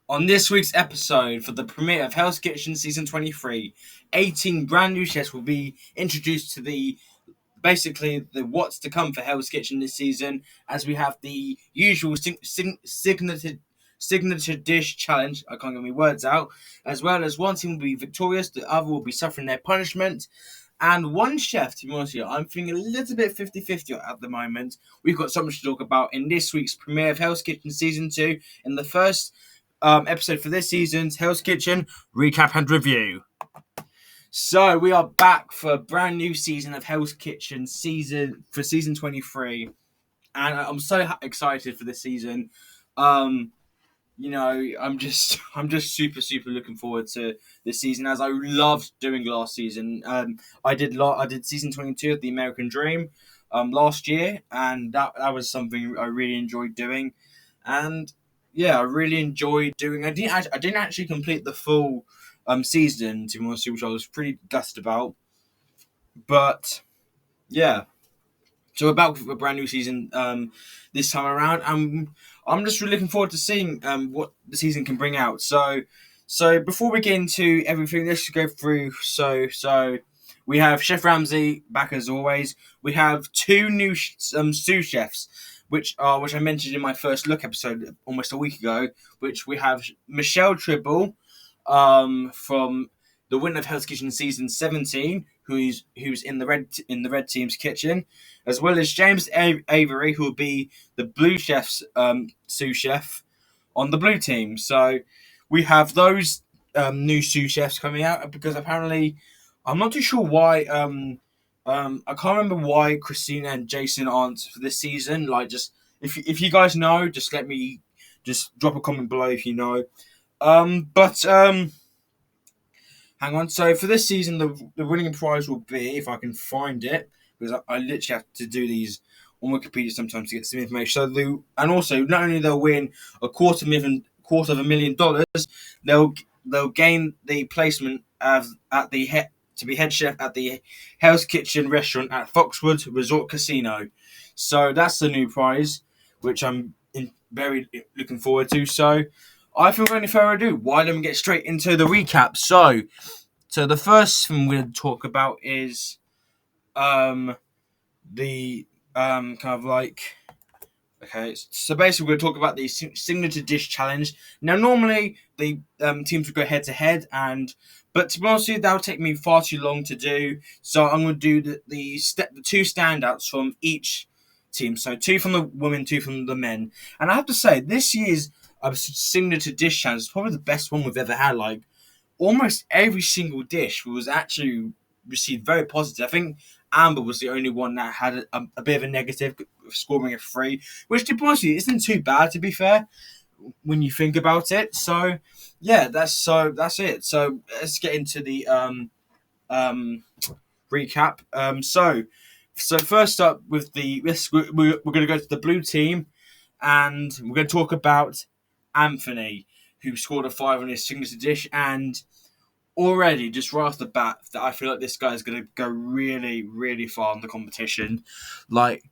On this week's episode, for the premiere of Hell's Kitchen Season 23, 18 brand new chefs will be introduced to the what's to come for Hell's Kitchen this season, as we have the usual signature dish challenge. I can't get my words out. As well as one team will be victorious, the other will be suffering their punishment. And one chef, to be honest with you, I'm feeling a little bit 50-50 at the moment. We've got so much to talk about in this week's premiere of Hell's Kitchen Season 2. In the first episode for this season's Hell's Kitchen recap and review. So we are back for a brand new season of Hell's Kitchen season 23, and I'm so excited for this season. I'm just super looking forward to this season, as I loved doing last season. I did season 22 of the American Dream last year, and that was something I really enjoyed doing, and yeah, I really enjoyed doing. I didn't actually complete the full season, to be honest, which I was pretty gutted about, but yeah. So we're back with a brand new season this time around. I'm just really looking forward to seeing what the season can bring out. So before we get into everything, let's just go through. So we have Chef Ramsay back as always. We have two new sous chefs, which I mentioned in my first look episode almost a week ago. Which we have Michelle Tribble from the winner of Hell's Kitchen season 17, who's in the red team's kitchen, as well as James Avery, who will be the blue chef's sous chef on the blue team. So we have those new sous chefs coming out, because apparently I'm not too sure why. I can't remember why Christina and Jason aren't for this season. Like, just if you guys know, just let me just drop a comment below if you know. But hang on. So for this season, the winning prize will be, if I can find it, because I literally have to do these on Wikipedia sometimes to get some information. And also, not only they'll win $250,000, they'll gain the placement to be head chef at the Hell's Kitchen restaurant at Foxwood Resort Casino. So that's the new prize, which I'm very looking forward to. So I think without any further ado, why don't we get straight into the recap? So the first thing we're going to talk about is the kind of like, okay, so basically we're going to talk about the signature dish challenge. Now normally the teams would go head to head, but to be honest with you, that would take me far too long to do. So I'm going to do the two standouts from each team. So two from the women, two from the men. And I have to say, this year's signature dish challenge is probably the best one we've ever had. Like, almost every single dish was actually received very positive. I think Amber was the only one that had a bit of a negative, scoring a 3, which, to be honest with you, isn't too bad, to be fair, when you think about it. So yeah, that's it. So let's get into the recap. So first up with we're going to go to the blue team, and we're going to talk about Anthony, who scored a 5 on his signature dish. And already, just right off the bat, that I feel like this guy is going to go really far in the competition. Like,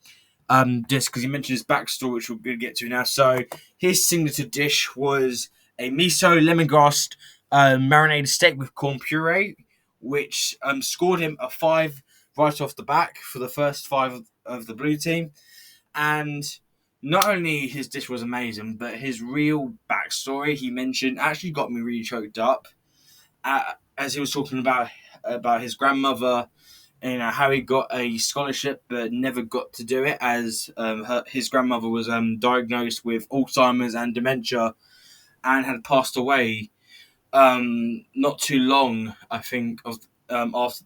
just because he mentioned his backstory, which we're going to get to now. So his signature dish was a miso lemongrass marinated steak with corn puree, which scored him a 5 right off the back for the first 5 of the blue team. And not only his dish was amazing, but his real backstory he mentioned actually got me really choked up. As he was talking about his grandmother, and how he got a scholarship but never got to do it, as his grandmother was diagnosed with Alzheimer's and dementia, and had passed away not too long, I think, of after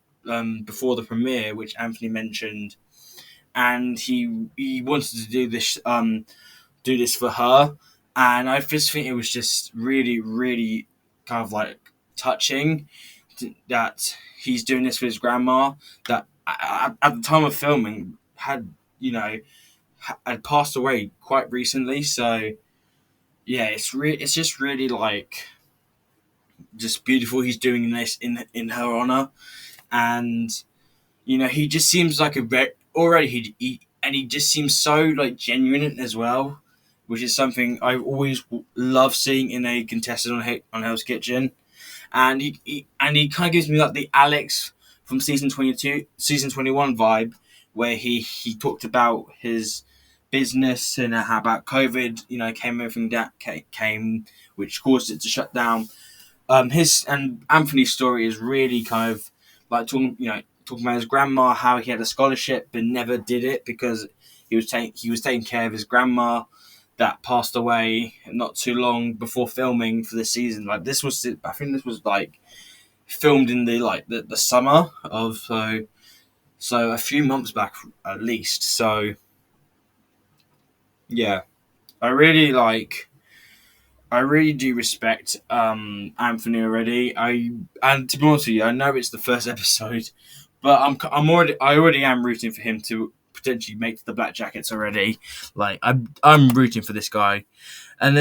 before the premiere, which Anthony mentioned, and he wanted to do this for her, and I just think it was just really kind of like touching that he's doing this for his grandma, that at the time of filming had passed away quite recently. So yeah, it's just really like just beautiful. He's doing this in her honor, and he just seems like already he just seems so like genuine as well, which is something I always love seeing in a contestant on Hell's Kitchen. And he kind of gives me like the Alex from season 21 vibe, where he talked about his business and how about COVID, came everything that came, which caused it to shut down. His and Anthony's story is really kind of like talking about his grandma, how he had a scholarship but never did it because he was taking care of his grandma that passed away not too long before filming for the season. Like I think this was like filmed in the summer of so a few months back at least. So yeah, I really like. I really do respect Anthony already. And to be honest with you, I know it's the first episode, but I already am rooting for him to potentially make the Black Jackets already. Like I'm rooting for this guy. And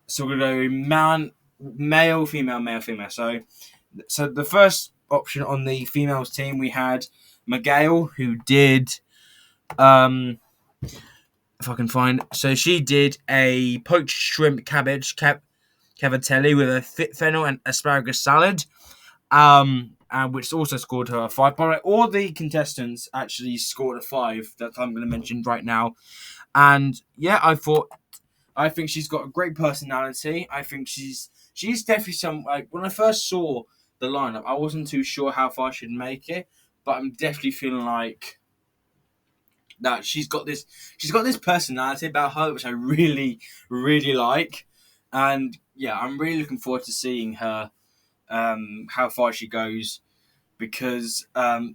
so we're gonna go male, female, male, female. So the first option on the females team we had Miguel, who did if I can find. So she did a poached shrimp cavatelli with a fennel and asparagus salad, and which also scored her a 5. But all the contestants actually scored a 5 that I'm going to mention right now. And yeah, I think she's got a great personality. I think she's definitely some like when I first saw the lineup, I wasn't too sure how far she'd make it, but I'm definitely feeling like that she's got this personality about her which I really really like, and yeah, I'm really looking forward to seeing her how far she goes because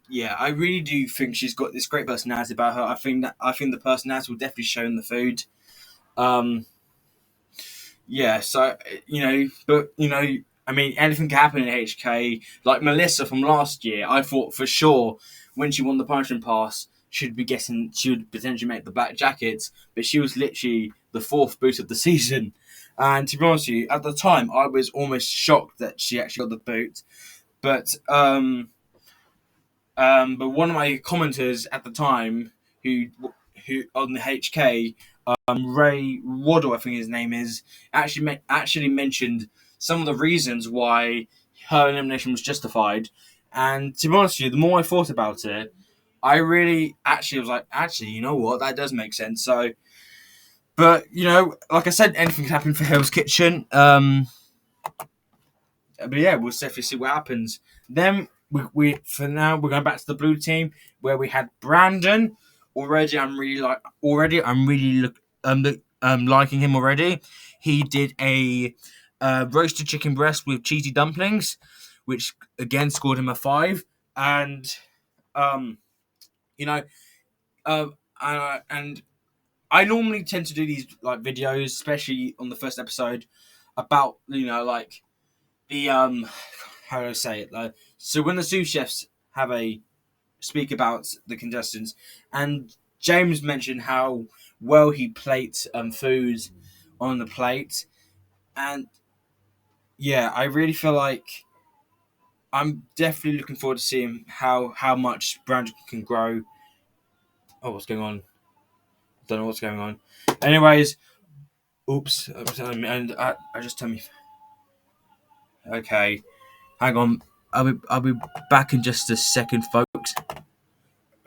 yeah, I really do think she's got this great personality about her. I think the personality will definitely show in the food. um yeah, so but I mean, anything can happen in HK. Like Melissa from last year, I thought for sure when she won the punishment pass, she would potentially make the Black Jackets, but she was literally the 4th boot of the season. And to be honest with you, at the time, I was almost shocked that she actually got the boot. But but one of my commenters at the time, who on the HK, Ray Waddle, I think his name is, actually mentioned some of the reasons why her elimination was justified. And to be honest with you, the more I thought about it, I really actually was like, actually, you know what, that does make sense. So, but like I said, anything can happen for Hell's Kitchen. But yeah, we'll definitely see what happens. Then we for now we're going back to the blue team where we had Brandon. I'm really liking him already. He did a roasted chicken breast with cheesy dumplings, which again scored him a 5. And um, you know, uh, and I normally tend to do these like videos, especially on the first episode, about like the how do I say it? So when the sous chefs have a speak about the contestants, and James mentioned how well he plates food on the plate, and yeah, I really feel like I'm definitely looking forward to seeing how much Brandon can grow. Oh, what's going on? Don't know what's going on. Anyways, oops, and I just tell me. Okay, hang on. I'll be back in just a second, folks.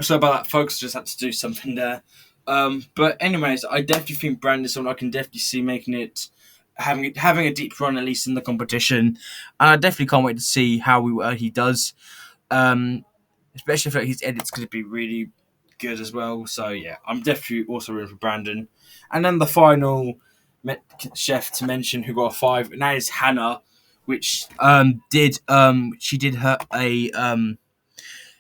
So about that, folks, just had to do something there. But anyways, I definitely think Brandon's someone I can definitely see making it, having a deep run at least in the competition, and I definitely can't wait to see how he does. Especially if his edit's going to be really good as well. So yeah, I'm definitely also rooting for Brandon. And then the final chef to mention who got a 5, and that is Hannah, which she did her a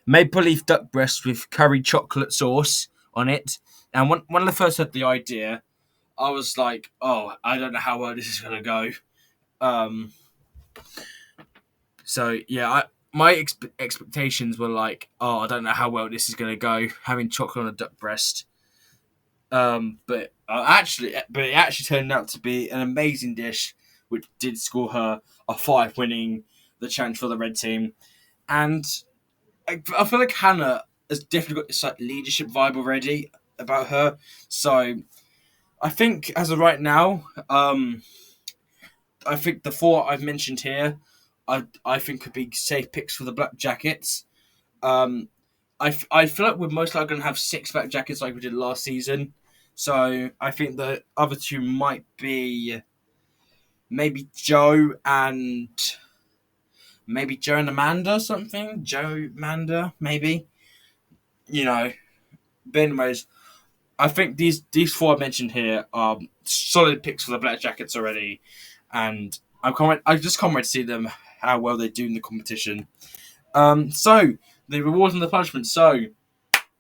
maple leaf duck breast with curry chocolate sauce on it. And when I first had the idea, I was like, oh, I don't know how well this is going to go. So, yeah, my expectations were like, oh, I don't know how well this is going to go, having chocolate on a duck breast. But it actually turned out to be an amazing dish, which did score her a 5, winning the challenge for the red team. And I feel like Hannah has definitely got this like leadership vibe already about her. So I think as of right now, I think the four I've mentioned here, I think could be safe picks for the Black Jackets. Um, I feel like we're most likely going to have six Black Jackets like we did last season. So I think the other two might be maybe Joe and Amanda or something. Joe Amanda, maybe. You know. But anyways, I think these four I mentioned here are solid picks for the Black Jackets already, and I just can't wait to see them how well they do in the competition. So the rewards and the punishments. So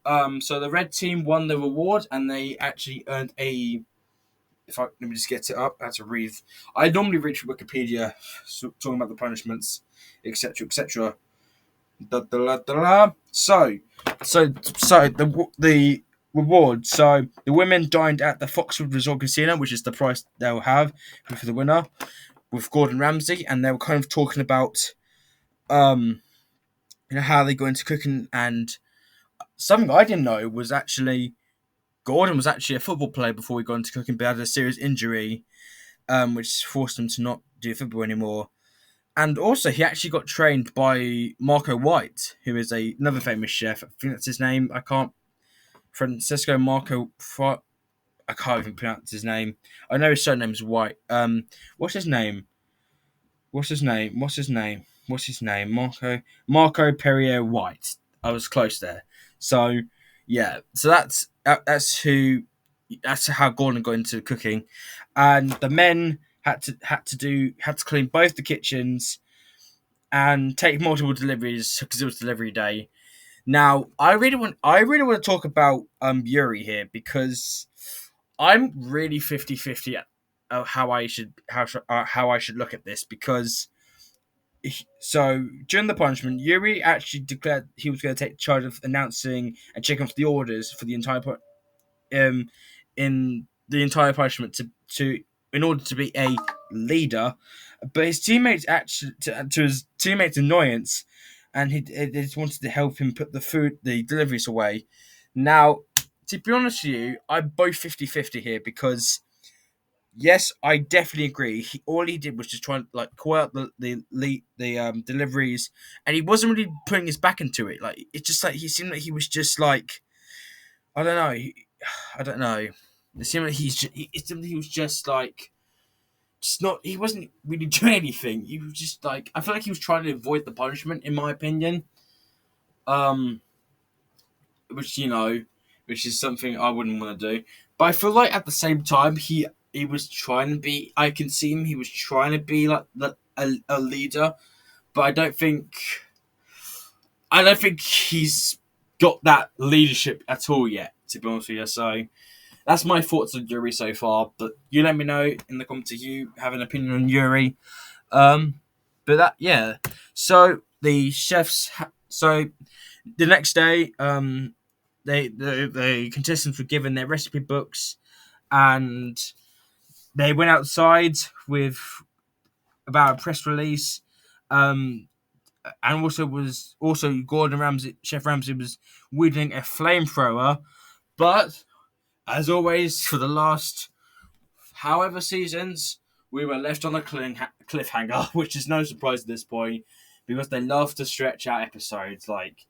the red team won the reward, and they actually earned a. Let me just get it up. I had to read. I normally read from Wikipedia, talking about the punishments, etc., etc. Da, da, da, da, da. So the reward. So the women dined at the Foxwood Resort Casino, which is the price they'll have for the winner, with Gordon Ramsay, and they were kind of talking about um how they go into cooking, and something I didn't know was actually Gordon was actually a football player before he got into cooking, but had a serious injury, which forced him to not do football anymore. And also, he actually got trained by Marco White, who is another famous chef. I think that's his name. I can't. Francesco Marco. I can't even pronounce his name. I know his surname is White. What's his name? What's his name? What's his name? What's his name? Marco Perrier White. I was close there. So yeah. So that's who. That's how Gordon got into cooking, and the men had to clean both the kitchens and take multiple deliveries because it was delivery day. Now, I really want to talk about Yuri here because I'm really 50-50 at how I should look at this because so during the punishment, Yuri actually declared he was going to take charge of announcing and checking off the orders for the entire um in the entire punishment to in order to be a leader, but his teammates actually to his teammates' annoyance, and they just wanted to help him put the deliveries away. Now, to be honest with you, I'm both 50-50 here because yes, I definitely agree. All he did was just try and like call out the deliveries, and he wasn't really putting his back into it. Like it's just like he seemed like he was just like I don't know. I don't know. It seemed like it seemed like he was just like, just not. He wasn't really doing anything. He was just like, I feel like he was trying to avoid the punishment, in my opinion. Um, which which is something I wouldn't want to do. But I feel like at the same time, he was trying to be. I can see him. He was trying to be like a leader, but I don't think he's got that leadership at all yet. To be honest with you, so that's my thoughts on Yuri so far. But you let me know in the comments if you have an opinion on Yuri. But that yeah. So the chefs. So the next day, the contestants were given their recipe books, and they went outside with about a press release. And also Gordon Ramsay, Chef Ramsay was wielding a flamethrower, but as always for the last however seasons, we were left on a cliffhanger, which is no surprise at this point because they love to stretch out episodes that's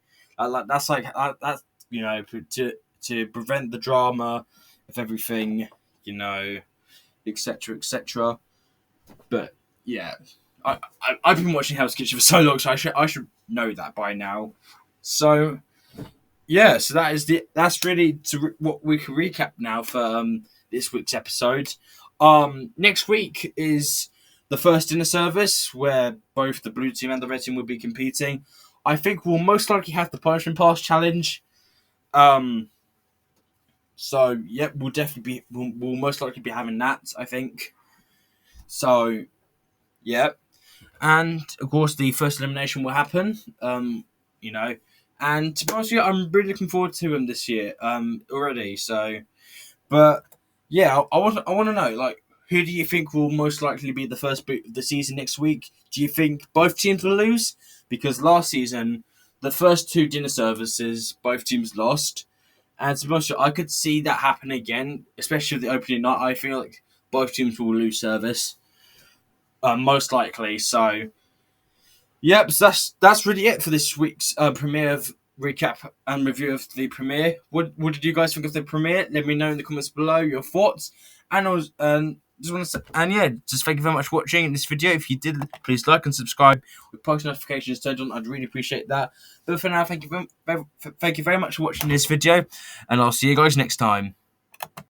to prevent the drama of everything, etc. etc. But yeah, I've been watching Hell's Kitchen for so long, so I should know that by now. So yeah, so that's really what we can recap now for this week's episode. Next week is the first dinner service where both the blue team and the red team will be competing. I think we'll most likely have the punishment pass challenge. So yep, we'll most likely be having that. I think. So yep. And of course, the first elimination will happen. And to be honest with you, I'm really looking forward to him this year. Already. So, but yeah, I want to know like who do you think will most likely be the first boot of the season next week? Do you think both teams will lose? Because last season, the first two dinner services, both teams lost. And to be honest, I could see that happen again, especially with the opening night. I feel like both teams will lose service, most likely. So, yep, so that's really it for this week's premiere of recap and review of the premiere. What did you guys think of the premiere? Let me know in the comments below your thoughts. And I was just want to say, and yeah, just thank you very much for watching this video. If you did, please like and subscribe with post notifications turned on. I'd really appreciate that. But for now, thank you very much for watching this video, and I'll see you guys next time.